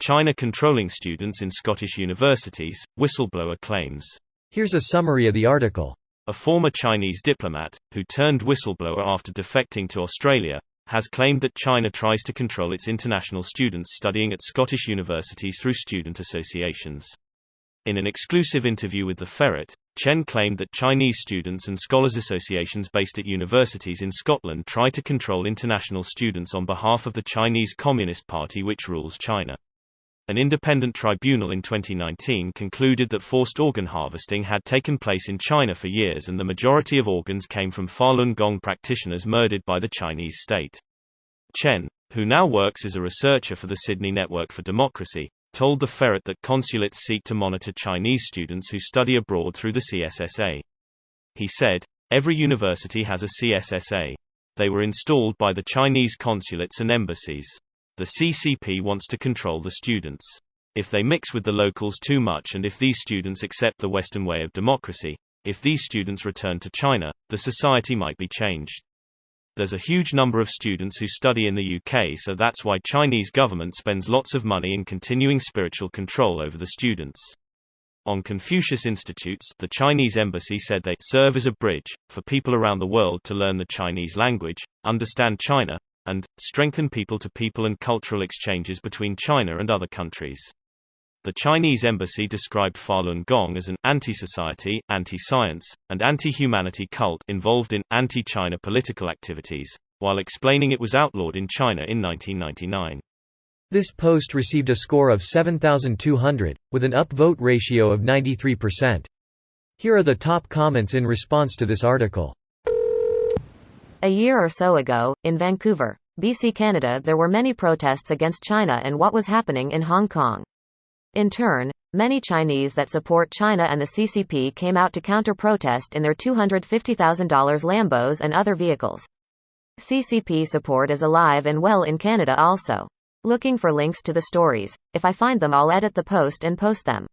China controlling students in Scottish universities, whistleblower claims. Here's a summary of the article. A former Chinese diplomat, who turned whistleblower after defecting to Australia, has claimed that China tries to control its international students studying at Scottish universities through student associations. In an exclusive interview with The Ferret, Chen claimed that Chinese students and scholars associations based at universities in Scotland try to control international students on behalf of the Chinese Communist Party which rules China. An independent tribunal in 2019 concluded that forced organ harvesting had taken place in China for years and the majority of organs came from Falun Gong practitioners murdered by the Chinese state. Chen, who now works as a researcher for the Sydney Network for Democracy, told The Ferret that consulates seek to monitor Chinese students who study abroad through the CSSA. He said, "Every university has a CSSA. They were installed by the Chinese consulates and embassies. The CCP wants to control the students. If they mix with the locals too much and if these students accept the Western way of democracy, if these students return to China, the society might be changed. There's a huge number of students who study in the UK, so that's why Chinese government spends lots of money in continuing spiritual control over the students." On Confucius Institutes, the Chinese embassy said they serve as a bridge for people around the world to learn the Chinese language, understand China, and strengthen people-to-people and cultural exchanges between China and other countries. The Chinese embassy described Falun Gong as an anti-society, anti-science, and anti-humanity cult involved in anti-China political activities, while explaining it was outlawed in China in 1999. This post received a score of 7,200, with an upvote ratio of 93%. Here are the top comments in response to this article. A year or so ago, in Vancouver, BC, Canada, there were many protests against China and what was happening in Hong Kong. In turn, many Chinese that support China and the CCP came out to counter-protest in their $250,000 Lambos and other vehicles. CCP support is alive and well in Canada also. Looking for links to the stories. If I find them, I'll edit the post and post them.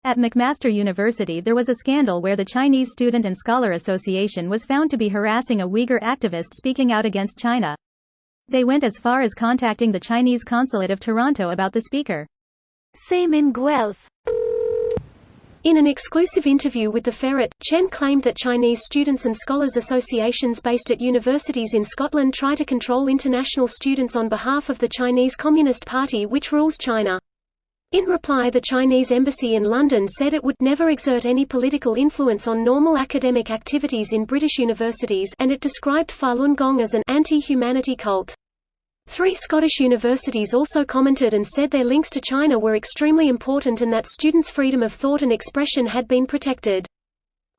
At McMaster University there was a scandal where the Chinese Student and Scholar Association was found to be harassing a Uyghur activist speaking out against China. They went as far as contacting the Chinese consulate of Toronto about the speaker. Same in Guelph. In an exclusive interview with The Ferret, Chen claimed that Chinese students and scholars associations based at universities in Scotland try to control international students on behalf of the Chinese Communist Party which rules China. In reply, the Chinese embassy in London said it would never exert any political influence on normal academic activities in British universities, and it described Falun Gong as an anti-humanity cult. 3 Scottish universities also commented and said their links to China were extremely important and that students' freedom of thought and expression had been protected.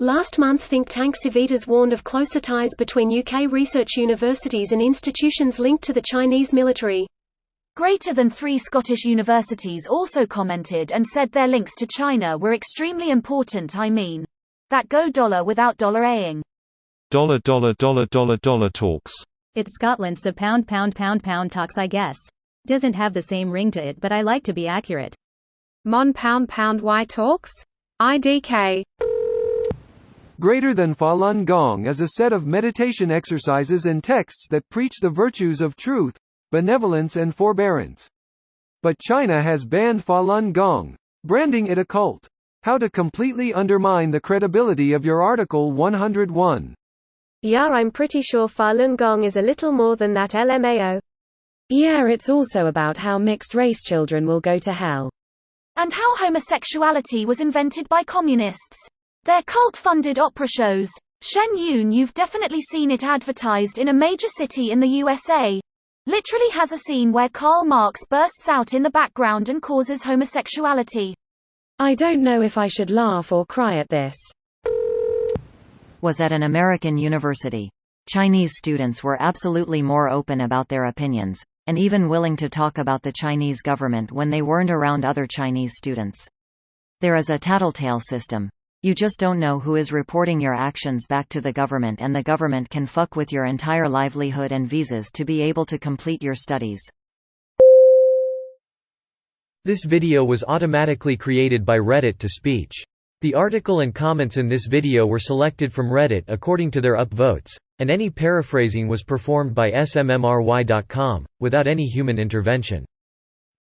Last month, think tank Civitas warned of closer ties between UK research universities and institutions linked to the Chinese military. Greater than 3 Scottish universities also commented and said their links to China were extremely important. I mean, that go dollar without dollar-aying. Dollar talks. It's Scotland, so pound talks, I guess. Doesn't have the same ring to it, but I like to be accurate. Mon pound why talks? IDK. Greater than Falun Gong is a set of meditation exercises and texts that preach the virtues of truth, benevolence and forbearance. But China has banned Falun Gong, branding it a cult. How to completely undermine the credibility of your Article 101. Yeah, I'm pretty sure Falun Gong is a little more than that, LMAO. Yeah, it's also about how mixed-race children will go to hell. And how homosexuality was invented by communists. Their cult-funded opera shows. Shen Yun, you've definitely seen it advertised in a major city in the USA. Literally has a scene where Karl Marx bursts out in the background and causes homosexuality. I don't know if I should laugh or cry at this. Was at an American university. Chinese students were absolutely more open about their opinions, and even willing to talk about the Chinese government when they weren't around other Chinese students. There is a tattletale system. You just don't know who is reporting your actions back to the government, and the government can fuck with your entire livelihood and visas to be able to complete your studies. This video was automatically created by Reddit to speech. The article and comments in this video were selected from Reddit according to their upvotes, and any paraphrasing was performed by smmry.com, without any human intervention.